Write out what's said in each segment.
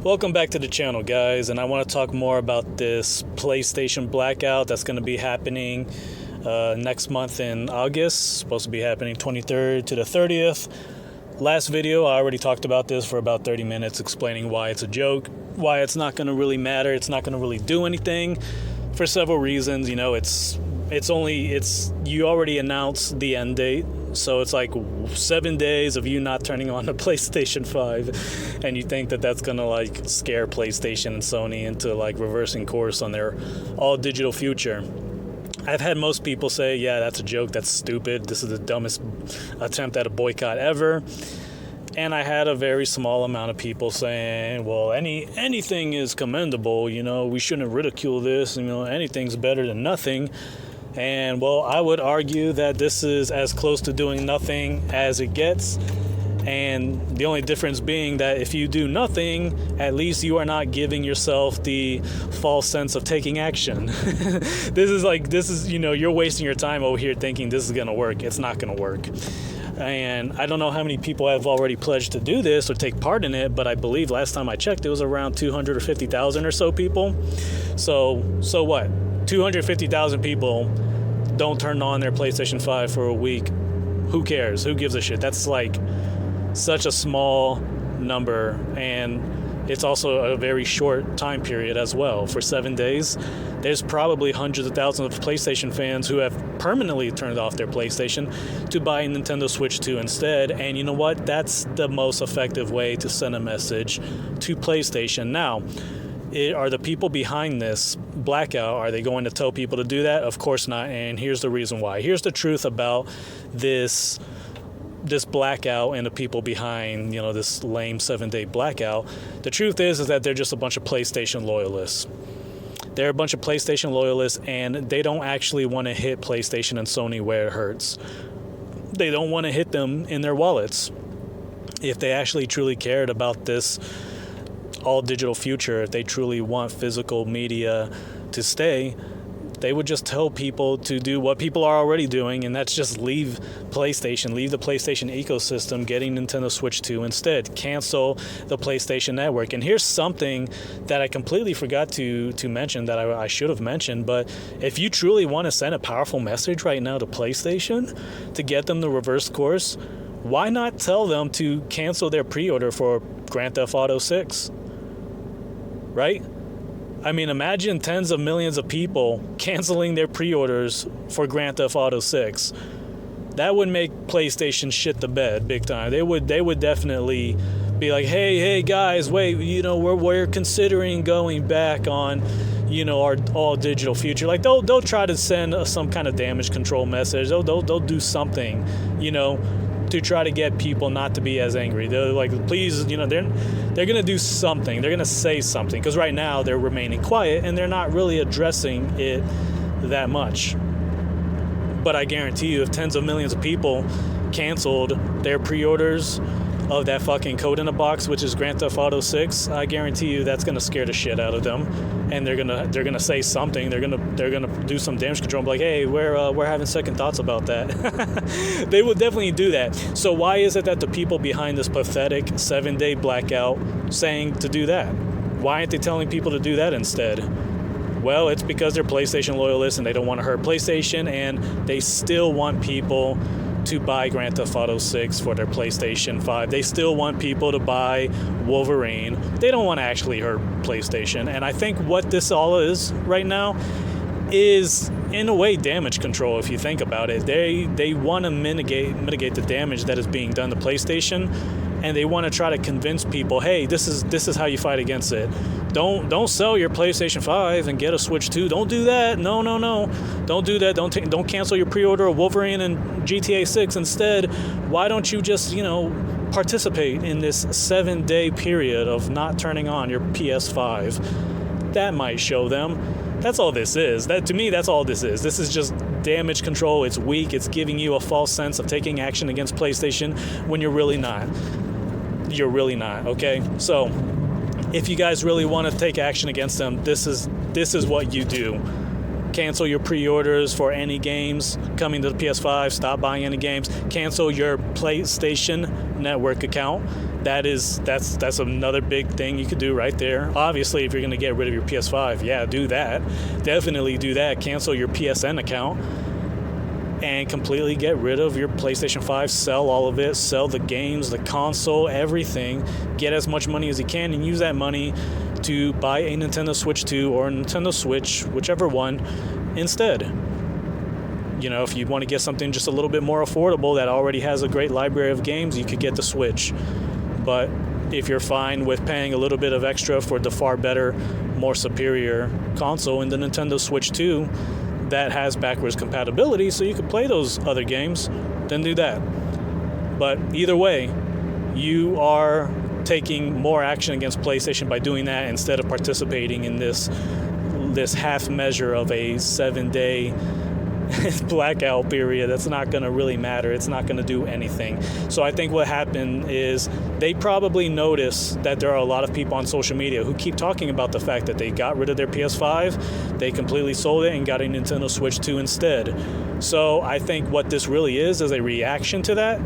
Welcome back to the channel, guys, and I want to talk more about this PlayStation Blackout that's going to be happening next month in August. Supposed to be happening 23rd to the 30th. Last video, I already talked about this for about 30 minutes, explaining why it's a joke, why it's not going to really matter, it's not going to really do anything for several reasons. You know, you already announced the end date. So it's like 7 days of you not turning on the PlayStation 5, and you think that that's going to like scare PlayStation and Sony into like reversing course on their all-digital future. I've had most people say, yeah, that's a joke, that's stupid, this is the dumbest attempt at a boycott ever. And I had a very small amount of people saying, well, anything is commendable, you know, we shouldn't ridicule this, you know, anything's better than nothing. And, well, I would argue that this is as close to doing nothing as it gets. And the only difference being that if you do nothing, at least you are not giving yourself the false sense of taking action. This is, you know, you're wasting your time over here thinking this is going to work. It's not going to work. And I don't know how many people have already pledged to do this or take part in it, but I believe last time I checked, it was around 250,000 or so people. So what? 250,000 people don't turn on their PlayStation 5 for a week. Who cares? Who gives a shit? That's like such a small number, and it's also a very short time period as well. For 7 days, there's probably hundreds of thousands of PlayStation fans who have permanently turned off their PlayStation to buy a Nintendo Switch 2 instead. And you know what? That's the most effective way to send a message to PlayStation. Now, are the people behind this blackout, are they going to tell people to do that? Of course not, and here's the reason why. Here's the truth about this blackout and the people behind, you know, this lame 7-day blackout. The truth is that they're just a bunch of PlayStation loyalists. They're a bunch of PlayStation loyalists, and they don't actually want to hit PlayStation and Sony where it hurts. They don't want to hit them in their wallets. If they actually truly cared about this all-digital future, if they truly want physical media to stay, they would just tell people to do what people are already doing, and that's just leave the PlayStation ecosystem, getting Nintendo Switch 2 instead. Cancel the PlayStation Network. And here's something that I completely forgot to mention that I should have mentioned, but if you truly want to send a powerful message right now to PlayStation to get them to reverse course, why not tell them to cancel their pre-order for Grand Theft Auto 6? Right? I mean, imagine tens of millions of people canceling their pre-orders for Grand Theft Auto 6. That would make PlayStation shit the bed big time. They would definitely be like, hey guys, wait, you know, we're considering going back on, you know, our all digital future. Like they'll try to send some kind of damage control message. They'll do something, you know, to try to get people not to be as angry. They're like, please, you know, they're going to do something. They're going to say something, because right now they're remaining quiet and they're not really addressing it that much. But I guarantee you, if tens of millions of people canceled their pre-orders of that fucking code in a box, which is Grand Theft Auto 6, I guarantee you that's gonna scare the shit out of them, and they're gonna say something. They're gonna do some damage control and be like, hey, we're having second thoughts about that. They would definitely do that. So why is it that the people behind this pathetic 7-day blackout saying to do that? Why aren't they telling people to do that instead? Well, it's because they're PlayStation loyalists and they don't want to hurt PlayStation, and they still want people to buy Grand Theft Auto 6 for their PlayStation 5. They still want people to buy Wolverine. They don't want to actually hurt PlayStation. And I think what this all is right now is, in a way, damage control, if you think about it. They want to mitigate the damage that is being done to PlayStation, and they want to try to convince people, hey, this is how you fight against it. Don't sell your PlayStation 5 and get a Switch 2. Don't do that. No. Don't do that. Don't cancel your pre-order of Wolverine and GTA 6. Instead, why don't you just, you know, participate in this 7-day period of not turning on your PS5? That might show them. That's all this is. To me, that's all this is. This is just damage control. It's weak. It's giving you a false sense of taking action against PlayStation when you're really not. You're really not, okay? So if you guys really want to take action against them, this is what you do. Cancel your pre-orders for any games coming to the PS5. Stop buying any games. Cancel your PlayStation Network account. that's another big thing you could do right there. Obviously, if you're going to get rid of your PS5, yeah, do that. Definitely do that. Cancel your PSN account and completely get rid of your PlayStation 5. Sell all of it. Sell the games, the console, everything. Get as much money as you can and use that money to buy a Nintendo Switch 2 or a Nintendo Switch, whichever one, instead. You know, if you want to get something just a little bit more affordable that already has a great library of games, you could get the Switch. But if you're fine with paying a little bit of extra for the far better, more superior console in the Nintendo Switch 2 that has backwards compatibility so you can play those other games, then do that. But either way, you are taking more action against PlayStation by doing that instead of participating in this half measure of a 7-day blackout period. That's not going to really matter. It's not going to do anything. So I think what happened is they probably noticed that there are a lot of people on social media who keep talking about the fact that they got rid of their PS5, they completely sold it and got a Nintendo Switch 2 instead. So I think what this really is a reaction to that,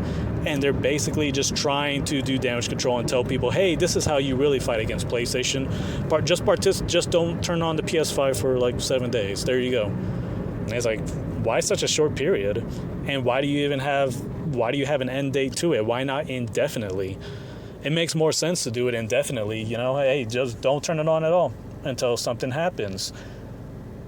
and they're basically just trying to do damage control and tell people, hey, this is how you really fight against PlayStation. Just don't turn on the PS5 for like 7 days. There you go. And it's like, why such a short period? And why do you have an end date to it? Why not indefinitely? It makes more sense to do it indefinitely. You know, hey, just don't turn it on at all until something happens,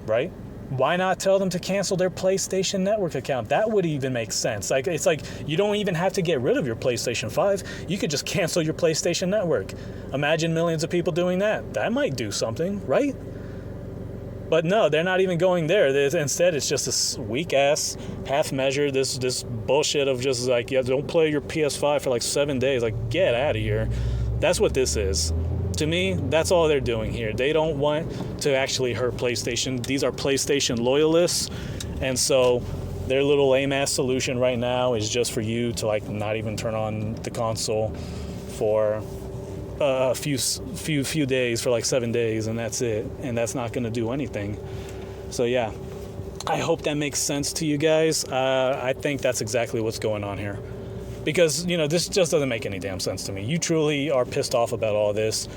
right? Why not tell them to cancel their PlayStation Network account? That would even make sense. Like, it's like you don't even have to get rid of your PlayStation 5. You could just cancel your PlayStation Network. Imagine millions of people doing that. That might do something, right? But no, they're not even going there. Instead, it's just this weak-ass half measure, this bullshit of just like, yeah, don't play your PS5 for like 7 days. Like, get out of here. That's what this is. To me, that's all they're doing here. They don't want to actually hurt PlayStation. These are PlayStation loyalists. And so their little lame-ass solution right now is just for you to like not even turn on the console for a few days, for like 7 days, and that's it. And that's not going to do anything. So yeah, I hope that makes sense to you guys. I think that's exactly what's going on here. Because, you know, this just doesn't make any damn sense to me. You truly are pissed off about all this,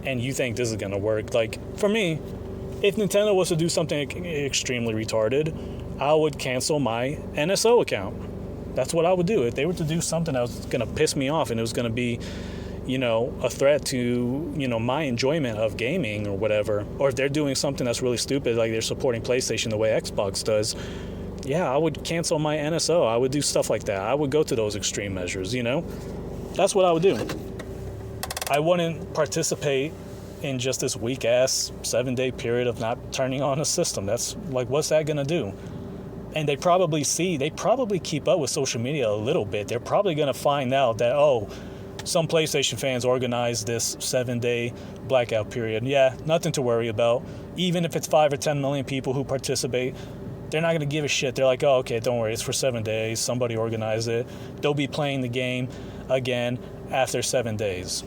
and you think this is going to work. Like, for me, if Nintendo was to do something extremely retarded, I would cancel my NSO account. That's what I would do. If they were to do something that was going to piss me off and it was going to be, you know, a threat to, you know, my enjoyment of gaming or whatever, or if they're doing something that's really stupid, like they're supporting PlayStation the way Xbox does, yeah, I would cancel my NSO. I would do stuff like that. I would go to those extreme measures, you know? That's what I would do. I wouldn't participate in just this weak-ass 7-day period of not turning on a system. That's, like, what's that going to do? And they probably keep up with social media a little bit. They're probably going to find out that, oh, some PlayStation fans organized this 7-day blackout period. Yeah, nothing to worry about. Even if it's 5 or 10 million people who participate, they're not going to give a shit. They're like, oh, okay, don't worry. It's for 7 days. Somebody organized it. They'll be playing the game again after 7 days.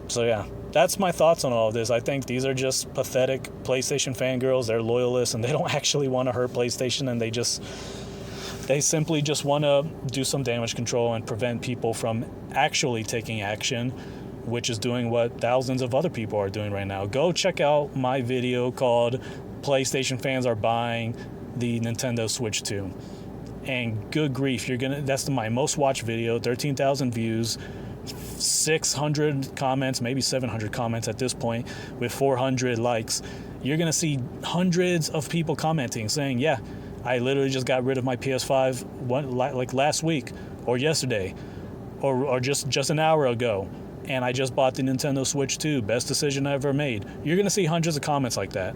So, yeah, that's my thoughts on all of this. I think these are just pathetic PlayStation fangirls. They're loyalists, and they don't actually want to hurt PlayStation, and they simply just want to do some damage control and prevent people from actually taking action, which is doing what thousands of other people are doing right now. Go check out my video called PlayStation Fans Are Buying the Nintendo Switch 2. And good grief, that's my most watched video, 13,000 views, 600 comments, maybe 700 comments at this point, with 400 likes. You're going to see hundreds of people commenting saying, yeah, I literally just got rid of my PS5 like last week or yesterday or just an hour ago. And I just bought the Nintendo Switch 2. Best decision I ever made. You're going to see hundreds of comments like that.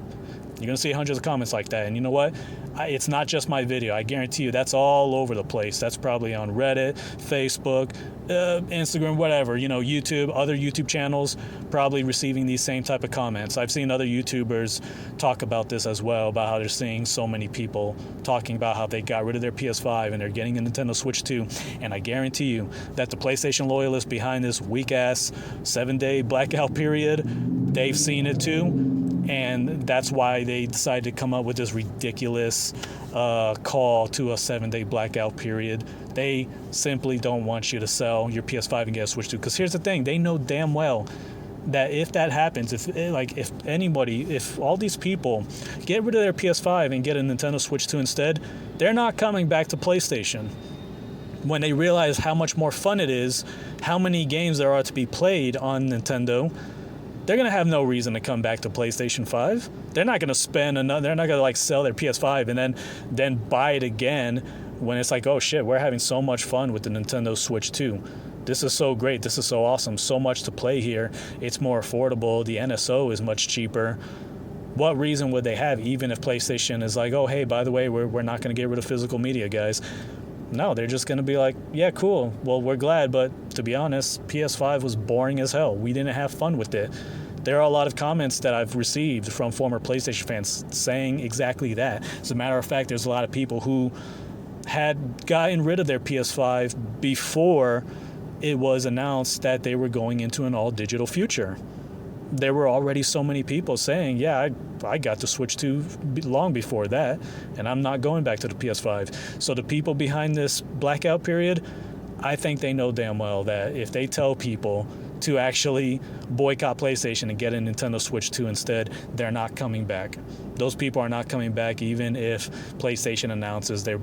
You're going to see hundreds of comments like that. And you know what? It's not just my video. I guarantee you that's all over the place. That's probably on Reddit, Facebook, Instagram, whatever. You know, YouTube, other YouTube channels probably receiving these same type of comments. I've seen other YouTubers talk about this as well, about how they're seeing so many people talking about how they got rid of their PS5 and they're getting a Nintendo Switch 2. And I guarantee you that the PlayStation loyalists behind this weak-ass 7-day blackout period, they've seen it too. And that's why they decided to come up with this ridiculous call to a 7-day blackout period. They simply don't want you to sell your PS5 and get a Switch 2. Because here's the thing, they know damn well that if that happens, if all these people get rid of their PS5 and get a Nintendo Switch 2 instead, they're not coming back to PlayStation. When they realize how much more fun it is, how many games there are to be played on Nintendo, they're going to have no reason to come back to PlayStation 5. They're not going to spend another, they're not going to like sell their PS5 and then buy it again when it's like, oh shit, we're having so much fun with the Nintendo Switch 2. This is so great. This is so awesome. So much to play here. It's more affordable. The NSO is much cheaper. What reason would they have, even if PlayStation is like, oh, hey, by the way, we're not going to get rid of physical media, guys? No, they're just going to be like, yeah, cool. Well, we're glad, but to be honest, PS5 was boring as hell. We didn't have fun with it. There are a lot of comments that I've received from former PlayStation fans saying exactly that. As a matter of fact, there's a lot of people who had gotten rid of their PS5 before it was announced that they were going into an all-digital future. There were already so many people saying, yeah, I got the Switch 2 long before that, and I'm not going back to the PS5. So the people behind this blackout period, I think they know damn well that if they tell people to actually boycott PlayStation and get a Nintendo Switch 2 instead, they're not coming back. Those people are not coming back even if PlayStation announces they're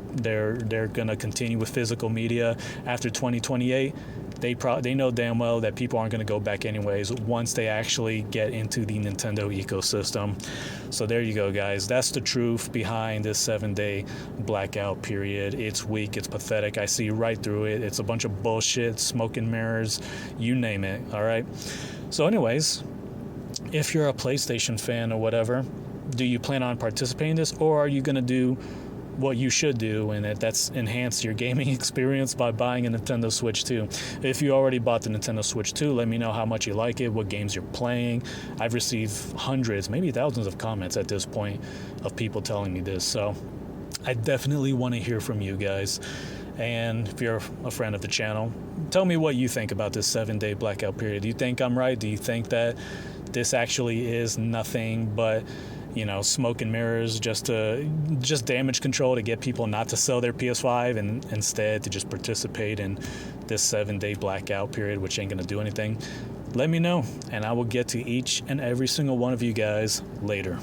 going to continue with physical media after 2028. They know damn well that people aren't going to go back anyways once they actually get into the Nintendo ecosystem. So there you go, guys. That's the truth behind this 7-day blackout period. It's weak. It's pathetic. I see right through it. It's a bunch of bullshit, smoke and mirrors, you name it, all right? So anyways, if you're a PlayStation fan or whatever, do you plan on participating in this, or are you going to do what you should do, and that's enhance your gaming experience by buying a Nintendo Switch 2. If you already bought the Nintendo Switch 2, let me know how much you like it, what games you're playing. I've received hundreds, maybe thousands of comments at this point of people telling me this, so I definitely want to hear from you guys. And if you're a friend of the channel, tell me what you think about this 7-day blackout period. Do you think I'm right? Do you think that this actually is nothing but, you know, smoke and mirrors, just damage control to get people not to sell their PS5 and instead to just participate in this 7-day blackout period, which ain't gonna do anything? Let me know, and I will get to each and every single one of you guys later.